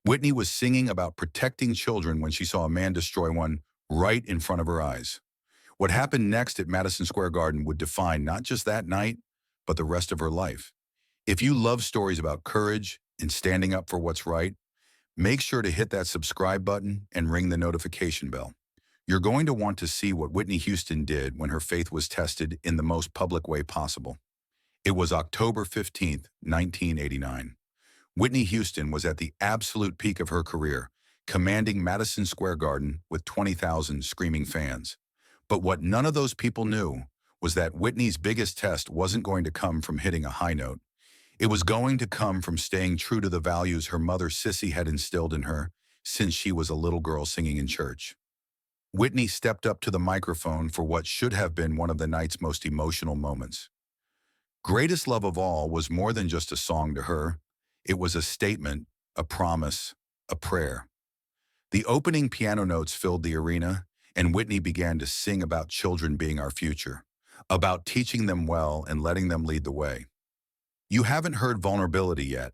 Whitney was singing about protecting children when she saw a man destroy one right in front of her eyes. What happened next at Madison Square Garden would define not just that night, but the rest of her life. If you love stories about courage and standing up for what's right, make sure to hit that subscribe button and ring the notification bell. You're going to want to see what Whitney Houston did when her faith was tested in the most public way possible. It was October 15th, 1989. Whitney Houston was at the absolute peak of her career, commanding Madison Square Garden with 20,000 screaming fans. But what none of those people knew was that Whitney's biggest test wasn't going to come from hitting a high note. It was going to come from staying true to the values her mother Sissy had instilled in her since she was a little girl singing in church. Whitney stepped up to the microphone for what should have been one of the night's most emotional moments. Greatest Love of All was more than just a song to her. It was a statement, a promise, a prayer. The opening piano notes filled the arena, and Whitney began to sing about children being our future, about teaching them well and letting them lead the way. You haven't heard Vulnerability yet.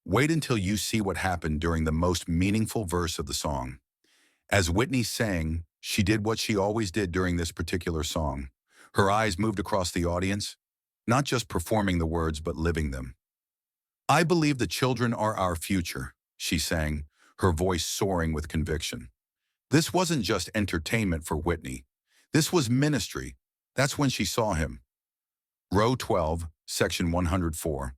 Wait until you see what happened during the most meaningful verse of the song. As Whitney sang, she did what she always did during this particular song. Her eyes moved across the audience, not just performing the words but living them. I believe the children are our future, she sang, her voice soaring with conviction. This wasn't just entertainment for Whitney. This was ministry. That's when she saw him. Row 12, section 104.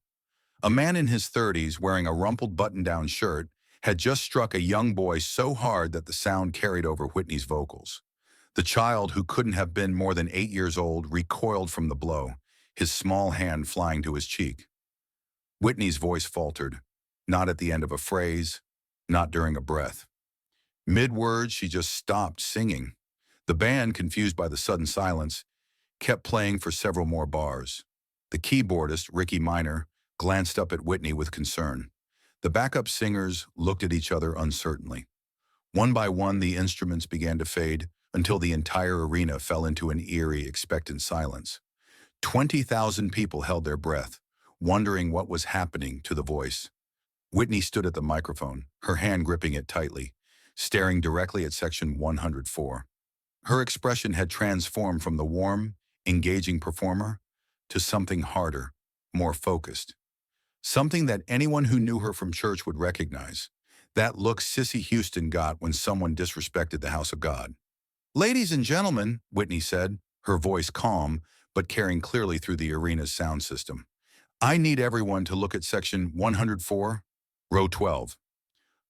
A man in his 30s wearing a rumpled button-down shirt had just struck a young boy so hard that the sound carried over Whitney's vocals. The child, who couldn't have been more than 8 years old, recoiled from the blow, his small hand flying to his cheek. Whitney's voice faltered, not at the end of a phrase, not during a breath. Mid-word, she just stopped singing. The band, confused by the sudden silence, kept playing for several more bars. The keyboardist, Ricky Minor, glanced up at Whitney with concern. The backup singers looked at each other uncertainly. One by one, the instruments began to fade until the entire arena fell into an eerie, expectant silence. 20,000 people held their breath, wondering what was happening to the voice. Whitney stood at the microphone, her hand gripping it tightly, staring directly at section 104. Her expression had transformed from the warm, engaging performer to something harder, more focused. Something that anyone who knew her from church would recognize. That look Sissy Houston got when someone disrespected the house of God. Ladies and gentlemen, Whitney said, her voice calm but carrying clearly through the arena's sound system. I need everyone to look at section 104, row 12.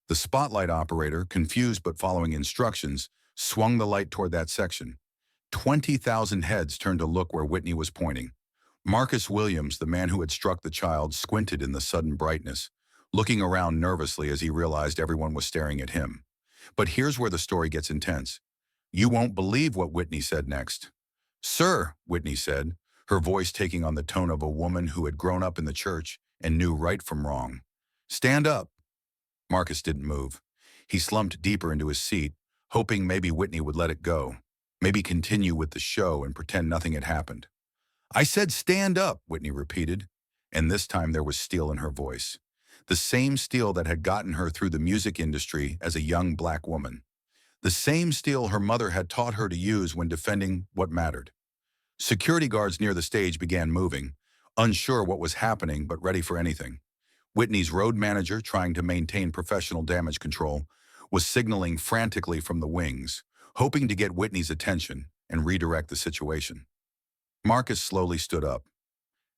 The spotlight operator, confused but following instructions, swung the light toward that section. 20,000 heads turned to look where Whitney was pointing. Marcus Williams, the man who had struck the child, squinted in the sudden brightness, looking around nervously as he realized everyone was staring at him. But here's where the story gets intense. You won't believe what Whitney said next. Sir, Whitney said, her voice taking on the tone of a woman who had grown up in the church and knew right from wrong. Stand up. Marcus didn't move. He slumped deeper into his seat, hoping maybe Whitney would let it go, maybe continue with the show and pretend nothing had happened. I said stand up, Whitney repeated, and this time there was steel in her voice. The same steel that had gotten her through the music industry as a young black woman. The same steel her mother had taught her to use when defending what mattered. Security guards near the stage began moving, unsure what was happening but ready for anything. Whitney's road manager, trying to maintain professional damage control, was signaling frantically from the wings, hoping to get Whitney's attention and redirect the situation. Marcus slowly stood up.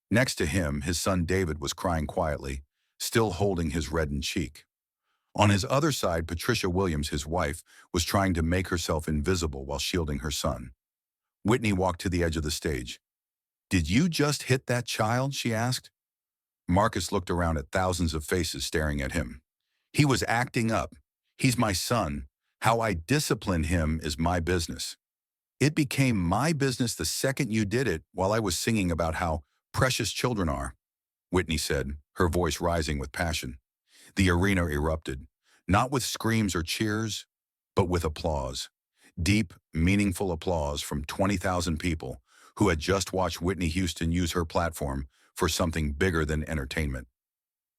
Next to him, his son David was crying quietly, still holding his reddened cheek. On his other side, Patricia Williams, his wife, was trying to make herself invisible while shielding her son. Whitney walked to the edge of the stage. Did you just hit that child? She asked. Marcus looked around at thousands of faces staring at him. He was acting up. He's my son. How I discipline him is my business. It became my business the second you did it while I was singing about how precious children are, Whitney said, her voice rising with passion. The arena erupted, not with screams or cheers, but with applause. Deep, meaningful applause from 20,000 people who had just watched Whitney Houston use her platform for something bigger than entertainment.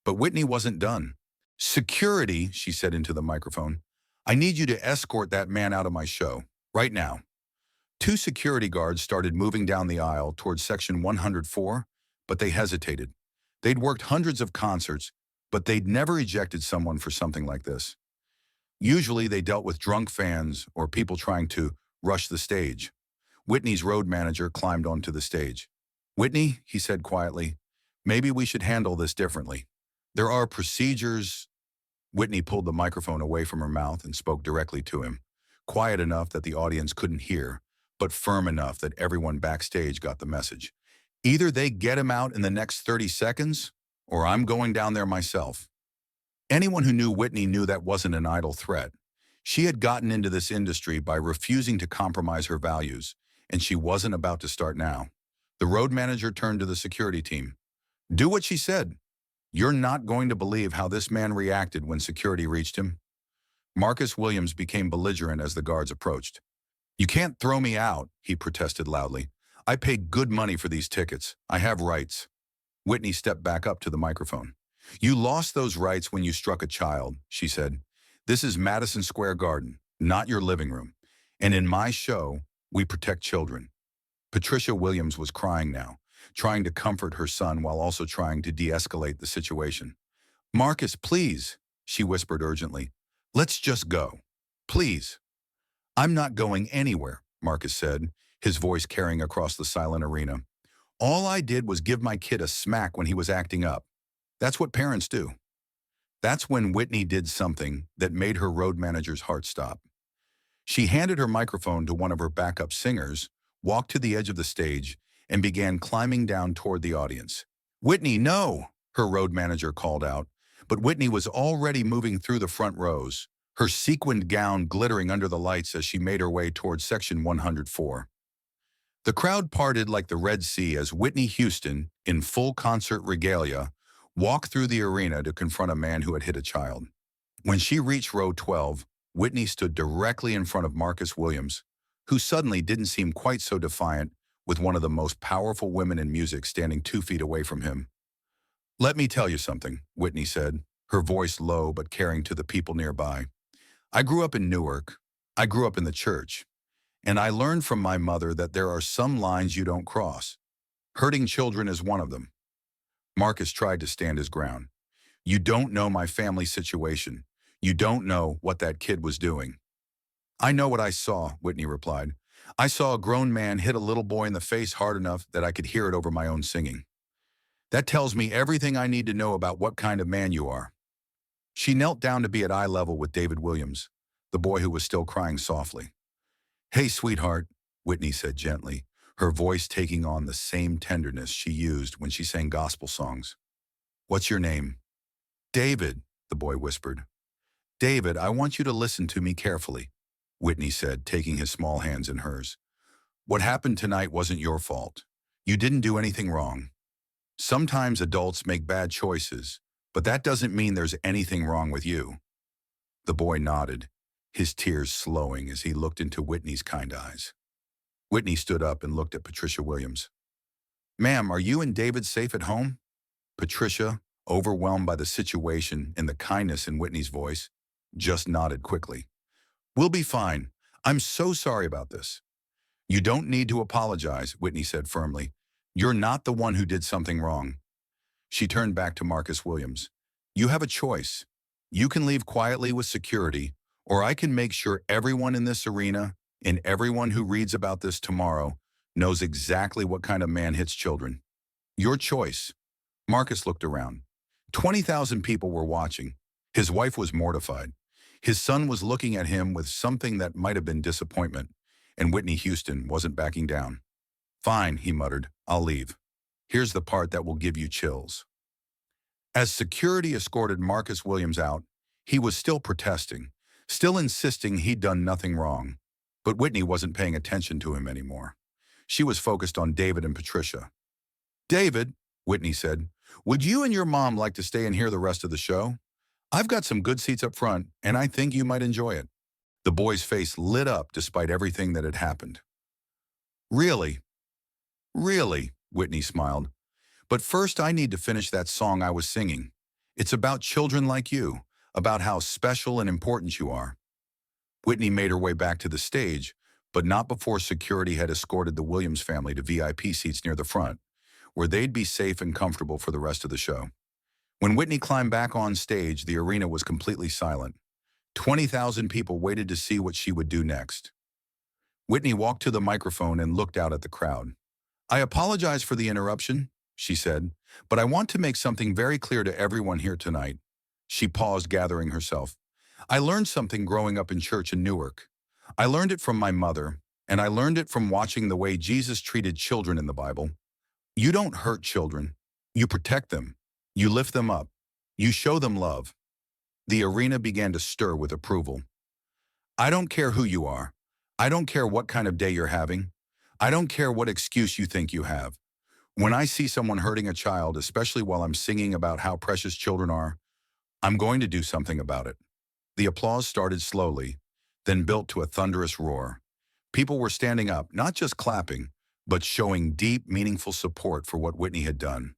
But Whitney wasn't done. Security, she said into the microphone. I need you to escort that man out of my show, right now. Two security guards started moving down the aisle towards section 104, but they hesitated. They'd worked hundreds of concerts, but they'd never ejected someone for something like this. Usually they dealt with drunk fans or people trying to rush the stage. Whitney's road manager climbed onto the stage. Whitney, he said quietly, maybe we should handle this differently. There are procedures. Whitney pulled the microphone away from her mouth and spoke directly to him, quiet enough that the audience couldn't hear, but firm enough that everyone backstage got the message. Either they get him out in the next 30 seconds, or I'm going down there myself. Anyone who knew Whitney knew that wasn't an idle threat. She had gotten into this industry by refusing to compromise her values, and she wasn't about to start now. The road manager turned to the security team. Do what she said. You're not going to believe how this man reacted when security reached him. Marcus Williams became belligerent as the guards approached. You can't throw me out, he protested loudly. I paid good money for these tickets. I have rights. Whitney stepped back up to the microphone. You lost those rights when you struck a child, she said. This is Madison Square Garden, not your living room. And in my show, we protect children. Patricia Williams was crying now, trying to comfort her son while also trying to de-escalate the situation. Marcus, please, she whispered urgently. Let's just go. Please. I'm not going anywhere, Marcus said, his voice carrying across the silent arena. All I did was give my kid a smack when he was acting up. That's what parents do. That's when Whitney did something that made her road manager's heart stop. She handed her microphone to one of her backup singers, walked to the edge of the stage, and began climbing down toward the audience. Whitney, no, her road manager called out, but Whitney was already moving through the front rows, her sequined gown glittering under the lights as she made her way towards section 104. The crowd parted like the Red Sea as Whitney Houston, in full concert regalia, walked through the arena to confront a man who had hit a child. When she reached row 12, Whitney stood directly in front of Marcus Williams, who suddenly didn't seem quite so defiant, with one of the most powerful women in music standing 2 feet away from him. Let me tell you something, Whitney said, her voice low but caring to the people nearby. I grew up in Newark. I grew up in the church. And I learned from my mother that there are some lines you don't cross. Hurting children is one of them. Marcus tried to stand his ground. You don't know my family situation. You don't know what that kid was doing. I know what I saw, Whitney replied. I saw a grown man hit a little boy in the face hard enough that I could hear it over my own singing. That tells me everything I need to know about what kind of man you are. She knelt down to be at eye level with David Williams, the boy who was still crying softly. Hey, sweetheart, Whitney said gently, her voice taking on the same tenderness she used when she sang gospel songs. What's your name? David, the boy whispered. David, I want you to listen to me carefully, Whitney said, taking his small hands in hers. What happened tonight wasn't your fault. You didn't do anything wrong. Sometimes adults make bad choices, but that doesn't mean there's anything wrong with you. The boy nodded, his tears slowing as he looked into Whitney's kind eyes. Whitney stood up and looked at Patricia Williams. Ma'am, are you and David safe at home? Patricia, overwhelmed by the situation and the kindness in Whitney's voice, just nodded quickly. We'll be fine. I'm so sorry about this. You don't need to apologize, Whitney said firmly. You're not the one who did something wrong. She turned back to Marcus Williams. You have a choice. You can leave quietly with security, or I can make sure everyone in this arena and everyone who reads about this tomorrow knows exactly what kind of man hits children. Your choice. Marcus looked around. 20,000 people were watching. His wife was mortified. His son was looking at him with something that might have been disappointment, and Whitney Houston wasn't backing down. Fine, he muttered. I'll leave. Here's the part that will give you chills. As security escorted Marcus Williams out, he was still protesting, still insisting he'd done nothing wrong. But Whitney wasn't paying attention to him anymore. She was focused on David and Patricia. David, Whitney said, would you and your mom like to stay and hear the rest of the show? I've got some good seats up front, and I think you might enjoy it. The boy's face lit up despite everything that had happened. Really? Really, Whitney smiled. But first I need to finish that song I was singing. It's about children like you, about how special and important you are. Whitney made her way back to the stage, but not before security had escorted the Williams family to VIP seats near the front, where they'd be safe and comfortable for the rest of the show. When Whitney climbed back on stage, the arena was completely silent. 20,000 people waited to see what she would do next. Whitney walked to the microphone and looked out at the crowd. "I apologize for the interruption," she said, "but I want to make something very clear to everyone here tonight." She paused, gathering herself. "I learned something growing up in church in Newark. I learned it from my mother, and I learned it from watching the way Jesus treated children in the Bible. You don't hurt children. You protect them. You lift them up. You show them love." The arena began to stir with approval. "I don't care who you are. I don't care what kind of day you're having. I don't care what excuse you think you have. When I see someone hurting a child, especially while I'm singing about how precious children are, I'm going to do something about it." The applause started slowly, then built to a thunderous roar. People were standing up, not just clapping, but showing deep, meaningful support for what Whitney had done.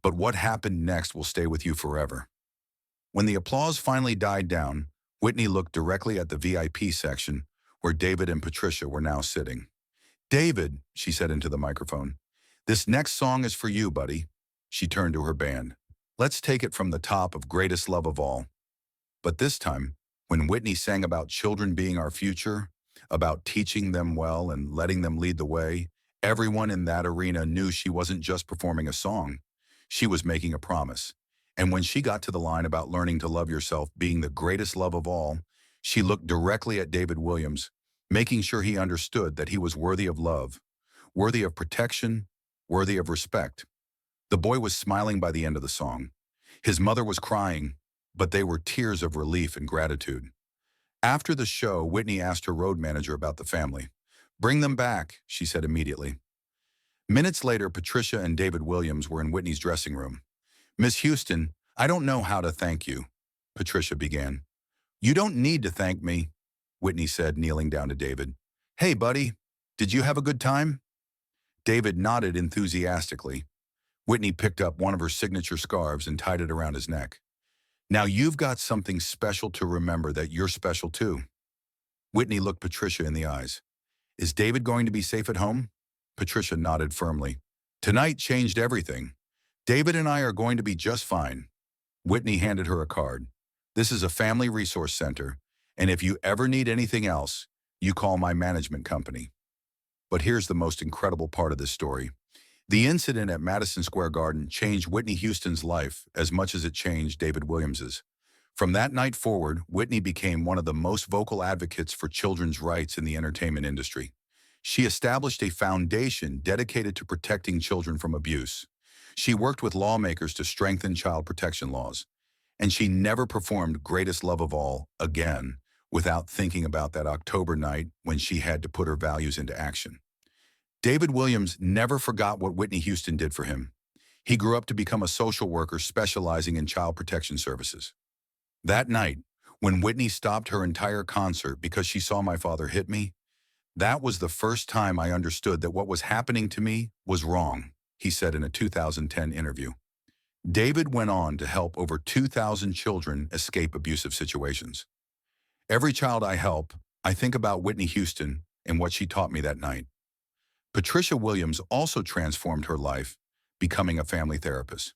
But what happened next will stay with you forever. When the applause finally died down, Whitney looked directly at the VIP section, where David and Patricia were now sitting. "David," she said into the microphone, "this next song is for you, buddy." She turned to her band. "Let's take it from the top of Greatest Love of All." But this time, when Whitney sang about children being our future, about teaching them well and letting them lead the way, everyone in that arena knew she wasn't just performing a song. She was making a promise. And when she got to the line about learning to love yourself being the greatest love of all, she looked directly at David Williams, making sure he understood that he was worthy of love, worthy of protection, worthy of respect. The boy was smiling by the end of the song. His mother was crying, but they were tears of relief and gratitude. After the show, Whitney asked her road manager about the family. "Bring them back," she said immediately. Minutes later, Patricia and David Williams were in Whitney's dressing room. "Miss Houston, I don't know how to thank you," Patricia began. "You don't need to thank me," Whitney said, kneeling down to David. "Hey, buddy, did you have a good time?" David nodded enthusiastically. Whitney picked up one of her signature scarves and tied it around his neck. "Now you've got something special to remember that you're special too." Whitney looked Patricia in the eyes. "Is David going to be safe at home?" Patricia nodded firmly. "Tonight changed everything. David and I are going to be just fine." Whitney handed her a card. "This is a family resource center, and if you ever need anything else, you call my management company." But here's the most incredible part of this story. The incident at Madison Square Garden changed Whitney Houston's life as much as it changed David Williams's. From that night forward, Whitney became one of the most vocal advocates for children's rights in the entertainment industry. She established a foundation dedicated to protecting children from abuse. She worked with lawmakers to strengthen child protection laws. And she never performed Greatest Love of All again without thinking about that October night when she had to put her values into action. David Williams never forgot what Whitney Houston did for him. He grew up to become a social worker specializing in child protection services. That night, when Whitney stopped her entire concert because she saw my father hit me, that was the first time I understood that what was happening to me was wrong, he said in a 2010 interview. David went on to help over 2,000 children escape abusive situations. Every child I help, I think about Whitney Houston and what she taught me that night. Patricia Williams also transformed her life, becoming a family therapist.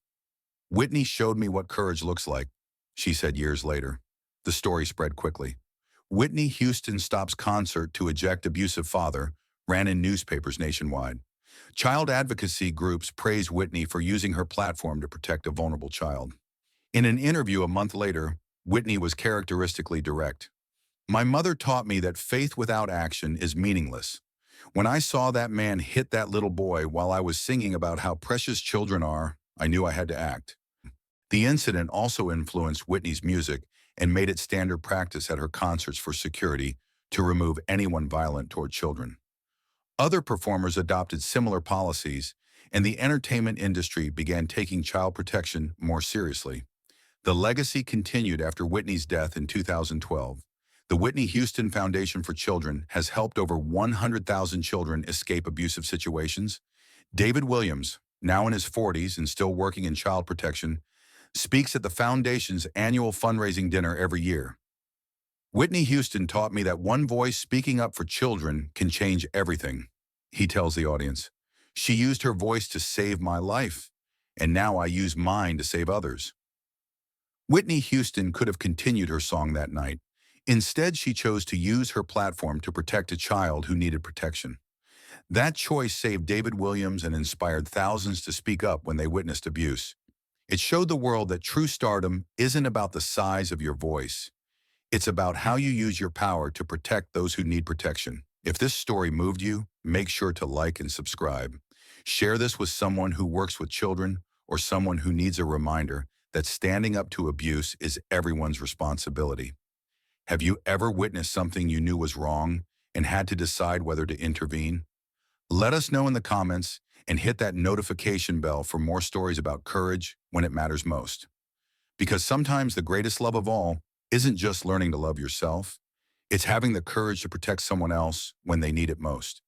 "Whitney showed me what courage looks like," she said years later. The story spread quickly. Whitney Houston stops concert to eject abusive father ran in newspapers nationwide. Child advocacy groups praised Whitney for using her platform to protect a vulnerable child. In an interview a month later, Whitney was characteristically direct. "My mother taught me that faith without action is meaningless. When I saw that man hit that little boy while I was singing about how precious children are, I knew I had to act." The incident also influenced Whitney's music and made it standard practice at her concerts for security to remove anyone violent toward children. Other performers adopted similar policies, and the entertainment industry began taking child protection more seriously. The legacy continued after Whitney's death in 2012. The Whitney Houston Foundation for Children has helped over 100,000 children escape abusive situations. David Williams, now in his 40s and still working in child protection, speaks at the foundation's annual fundraising dinner every year. Whitney Houston taught me that one voice speaking up for children can change everything, he tells the audience. She used her voice to save my life, and now I use mine to save others. Whitney Houston could have continued her song that night. Instead, she chose to use her platform to protect a child who needed protection. That choice saved David Williams and inspired thousands to speak up when they witnessed abuse. It showed the world that true stardom isn't about the size of your voice. It's about how you use your power to protect those who need protection. If this story moved you, make sure to like and subscribe. Share this with someone who works with children or someone who needs a reminder that standing up to abuse is everyone's responsibility. Have you ever witnessed something you knew was wrong and had to decide whether to intervene? Let us know in the comments and hit that notification bell for more stories about courage when it matters most. Because sometimes the greatest love of all isn't just learning to love yourself, it's having the courage to protect someone else when they need it most.